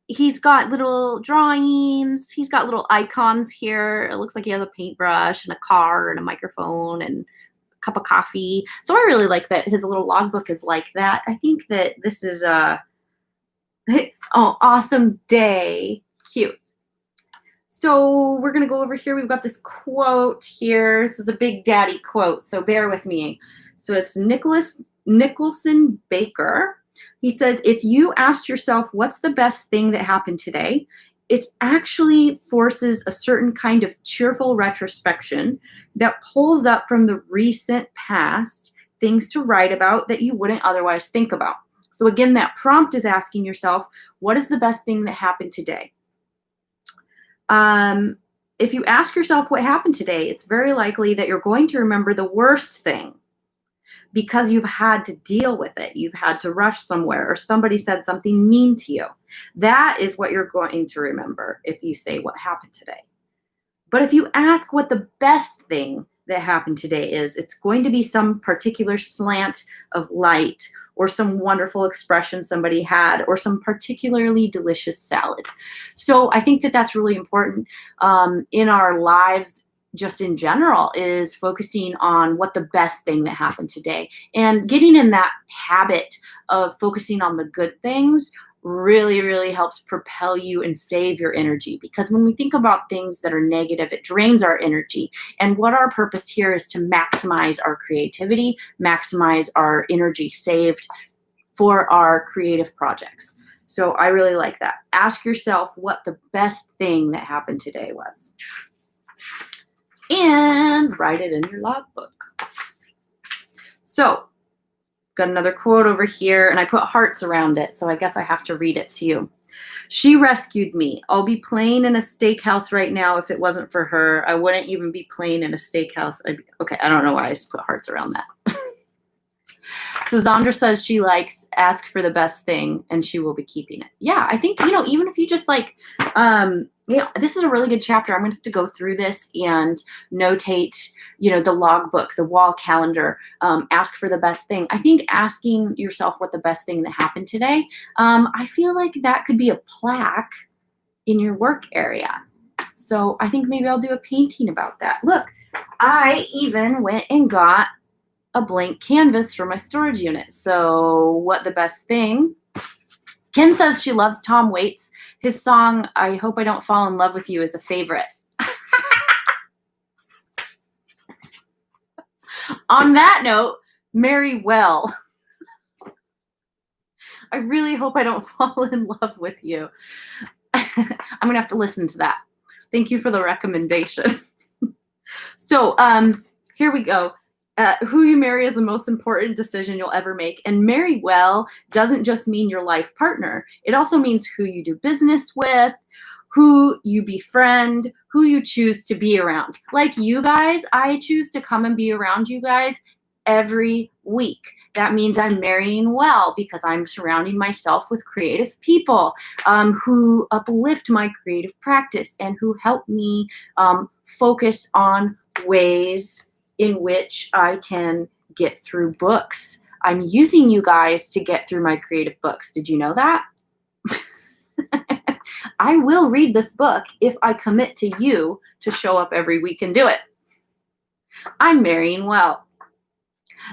he's got little drawings. He's got little icons here. It looks like he has a paintbrush and a car and a microphone and a cup of coffee. So I really like that his little logbook is like that. I think that this is a oh, awesome day. Cute. So we're going to go over here. We've got this quote here. This is the Big Daddy quote, so bear with me. So it's Nicholson Baker. He says, if you asked yourself, what's the best thing that happened today? It actually forces a certain kind of cheerful retrospection that pulls up from the recent past things to write about that you wouldn't otherwise think about. So again, that prompt is asking yourself, what is the best thing that happened today? If you ask yourself what happened today, it's very likely that you're going to remember the worst thing because you've had to deal with it. You've had to rush somewhere or somebody said something mean to you. That is what you're going to remember if you say what happened today. But if you ask what the best thing that happened today is, it's going to be some particular slant of light or some wonderful expression somebody had or some particularly delicious salad. So I think that that's really important in our lives just in general, is focusing on what the best thing that happened today and getting in that habit of focusing on the good things really, really helps propel you and save your energy. Because when we think about things that are negative, it drains our energy. And what our purpose here is to maximize our creativity, maximize our energy saved for our creative projects. So I really like that. Ask yourself what the best thing that happened today was. And write it in your logbook. So got another quote over here, and I put hearts around it, so I guess I have to read it to you. She rescued me. I'll be playing in a steakhouse right now if it wasn't for her. I wouldn't even be playing in a steakhouse. Okay, I don't know why I just put hearts around that. So Zandra says she likes ask for the best thing and she will be keeping it. Yeah, I think, even if you just like, this is a really good chapter. I'm going to have to go through this and notate, the logbook, the wall calendar, ask for the best thing. I think asking yourself what the best thing that happened today, I feel like that could be a plaque in your work area. So I think maybe I'll do a painting about that. Look, I even went and got a blank canvas for my storage unit. So what the best thing? Kim says she loves Tom Waits. His song, I Hope I Don't Fall in Love with You, is a favorite. On that note, marry well. I really hope I don't fall in love with you. I'm going to have to listen to that. Thank you for the recommendation. So here we go. Who you marry is the most important decision you'll ever make. And marry well doesn't just mean your life partner. It also means who you do business with, who you befriend, who you choose to be around. Like you guys, I choose to come and be around you guys every week. That means I'm marrying well because I'm surrounding myself with creative people who uplift my creative practice and who help me focus on ways in which I can get through books. I'm using you guys to get through my creative books. Did you know that? I will read this book if I commit to you to show up every week and do it. I'm marrying well.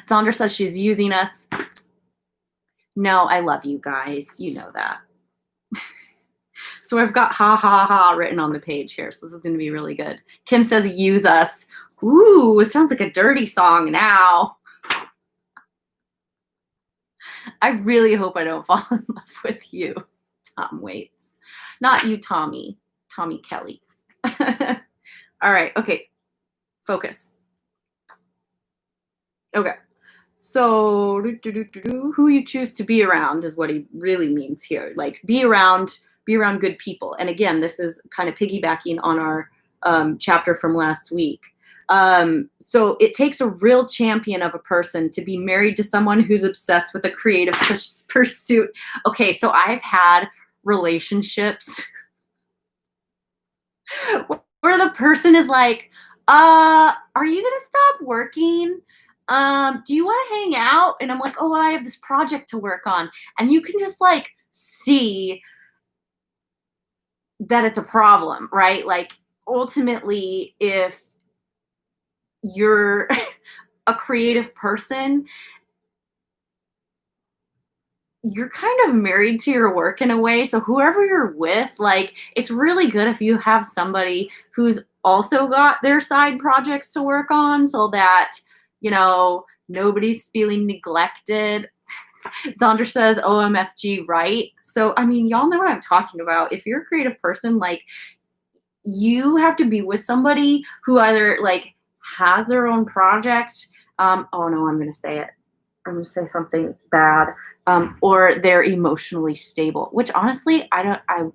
Sandra says she's using us. No, I love you guys. You know that. So I've got ha, ha, ha written on the page here. So this is going to be really good. Kim says use us. Ooh, it sounds like a dirty song now. I really hope I don't fall in love with you, Tom Waits. Not you, Tommy Kelly. All right, okay, focus. Okay, so who you choose to be around is what he really means here. Like be around good people. And again, this is kind of piggybacking on our chapter from last week. So it takes a real champion of a person to be married to someone who's obsessed with a creative pursuit. Okay, so I've had relationships where the person is like, are you gonna stop working? Do you want to hang out? And I'm like, oh, I have this project to work on. And you can just like see that it's a problem, right? Like ultimately, if you're a creative person, you're kind of married to your work in a way. So whoever you're with, like it's really good if you have somebody who's also got their side projects to work on so that, nobody's feeling neglected. Zandra says OMFG, right? So, I mean, y'all know what I'm talking about. If you're a creative person, like you have to be with somebody who either like has their own project. Oh no, I'm going to say it. I'm going to say something bad. Or they're emotionally stable, which honestly, do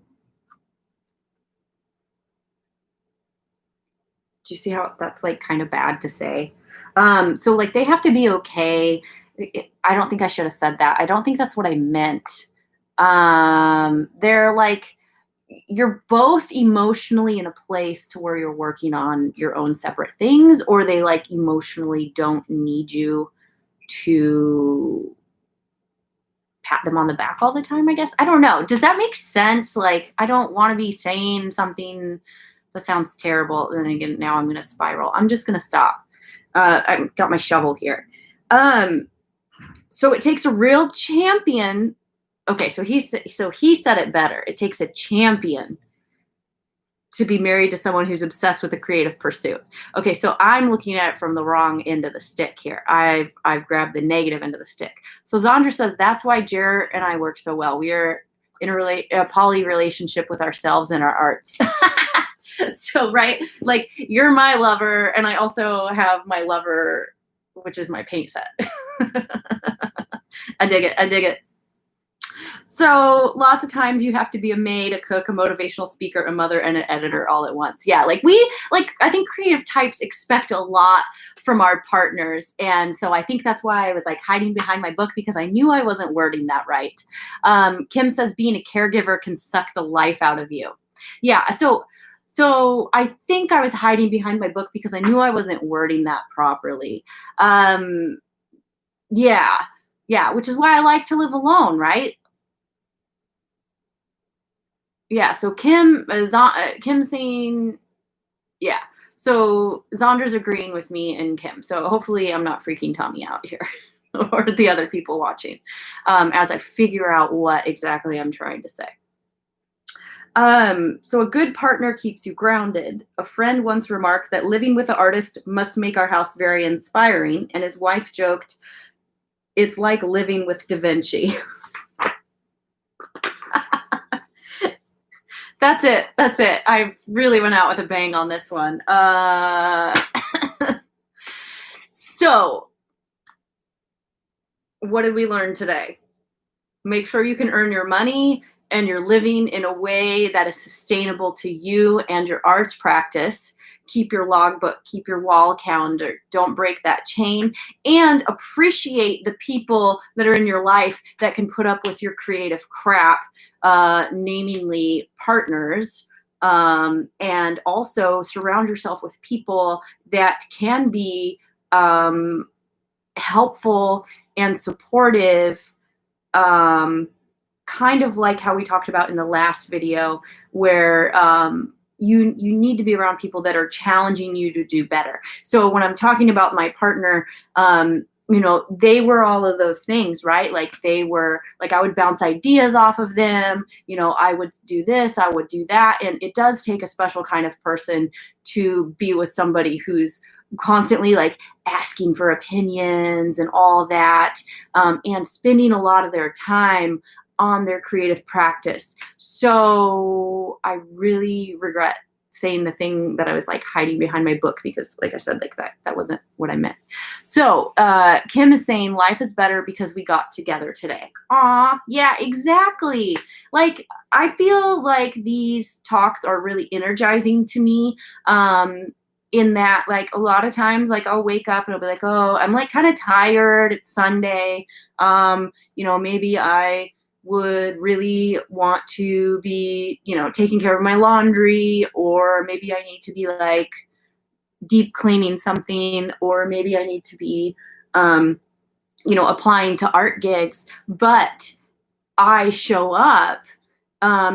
you see how that's like kind of bad to say? So like they have to be okay. I don't think I should have said that. I don't think that's what I meant. They're like, you're both emotionally in a place to where you're working on your own separate things, or they like emotionally don't need you to pat them on the back all the time, I guess. I don't know. Does that make sense? Like, I don't want to be saying something that sounds terrible. And then again, now I'm going to spiral. I'm just going to stop. I've got my shovel here. So it takes a real champion. Okay, so he said it better. It takes a champion to be married to someone who's obsessed with a creative pursuit. Okay, so I'm looking at it from the wrong end of the stick here. I've grabbed the negative end of the stick. So Zandra says that's why Jer and I work so well. We are in a poly relationship with ourselves and our arts. So right, like you're my lover, and I also have my lover, which is my paint set. I dig it. I dig it. So lots of times you have to be a maid, a cook, a motivational speaker, a mother, and an editor all at once. Yeah, I think creative types expect a lot from our partners. And so I think that's why I was like hiding behind my book, because I knew I wasn't wording that right. Kim says being a caregiver can suck the life out of you. Yeah, so I think I was hiding behind my book because I knew I wasn't wording that properly. Yeah, which is why I like to live alone, right? Yeah, so Kim saying, yeah. So Zondra's agreeing with me and Kim. So hopefully I'm not freaking Tommy out here or the other people watching as I figure out what exactly I'm trying to say. So a good partner keeps you grounded. A friend once remarked that living with an artist must make our house very inspiring, and his wife joked, it's like living with Da Vinci. That's it. I really went out with a bang on this one. So, what did we learn today? Make sure you can earn your money and you're living in a way that is sustainable to you and your arts practice. Keep your logbook, keep your wall calendar, don't break that chain, and appreciate the people that are in your life that can put up with your creative crap, namely partners, and also surround yourself with people that can be helpful and supportive, kind of like how we talked about in the last video, where you need to be around people that are challenging you to do better. So when I'm talking about my partner, they were all of those things, right? Like they were like, I would bounce ideas off of them. I would do this, I would do that. And it does take a special kind of person to be with somebody who's constantly like asking for opinions and all that, and spending a lot of their time on their creative practice. So I really regret saying the thing that I was like hiding behind my book, because like I said, like that wasn't what I meant. So Kim is saying life is better because we got together today. Aw, yeah, exactly. Like I feel like these talks are really energizing to me. In that, like a lot of times, like I'll wake up and I'll be like, oh, I'm like kind of tired. It's Sunday. Maybe I would really want to be, taking care of my laundry, or maybe I need to be like deep cleaning something, or maybe I need to be, applying to art gigs. But I show up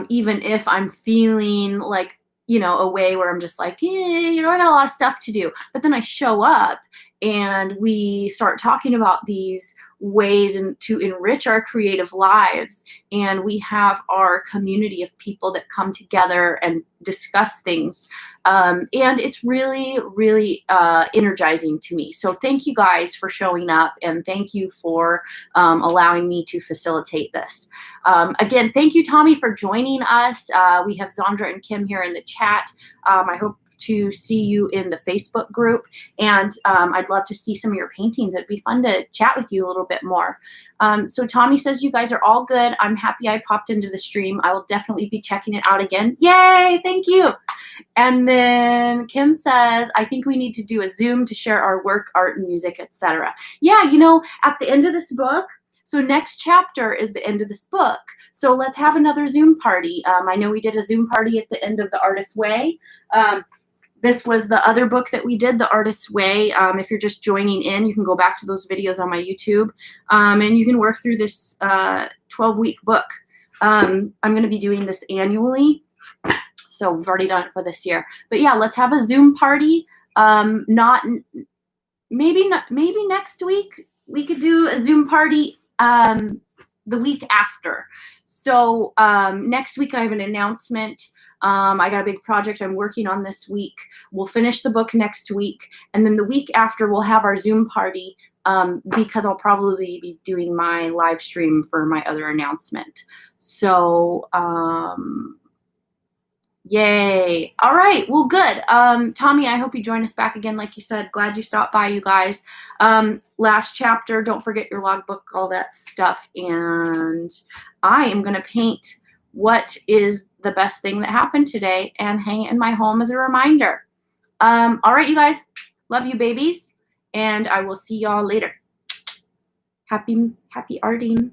even if I'm feeling like, a way where I'm just like, I got a lot of stuff to do. But then I show up and we start talking about these ways to enrich our creative lives. And we have our community of people that come together and discuss things. And it's really, really energizing to me. So thank you guys for showing up, and thank you for allowing me to facilitate this. Again, thank you, Tommy, for joining us. We have Zandra and Kim here in the chat. I hope to see you in the Facebook group, and I'd love to see some of your paintings. It'd be fun to chat with you a little bit more. So Tommy says you guys are all good. I'm happy I popped into the stream. I will definitely be checking it out again. Yay, thank you. And then Kim says, I think we need to do a Zoom to share our work, art, music, etc. Yeah, at the end of this book, so next chapter is the end of this book. So let's have another Zoom party. I know we did a Zoom party at the end of The Artist's Way. This was the other book that we did, The Artist's Way. If you're just joining in, you can go back to those videos on my YouTube, and you can work through this 12-week book. I'm going to be doing this annually, so we've already done it for this year. But yeah, let's have a Zoom party. Maybe next week we could do a Zoom party the week after. So next week I have an announcement. I got a big project I'm working on this week. We'll finish the book next week. And then the week after, we'll have our Zoom party because I'll probably be doing my live stream for my other announcement. So, yay. All right. Well, good. Tommy, I hope you join us back again. Like you said, glad you stopped by, you guys. Last chapter, don't forget your logbook, all that stuff. And I am going to paint what is the best thing that happened today and hang it in my home as a reminder. All right, you guys, love you babies, and I will see y'all later. Happy arting.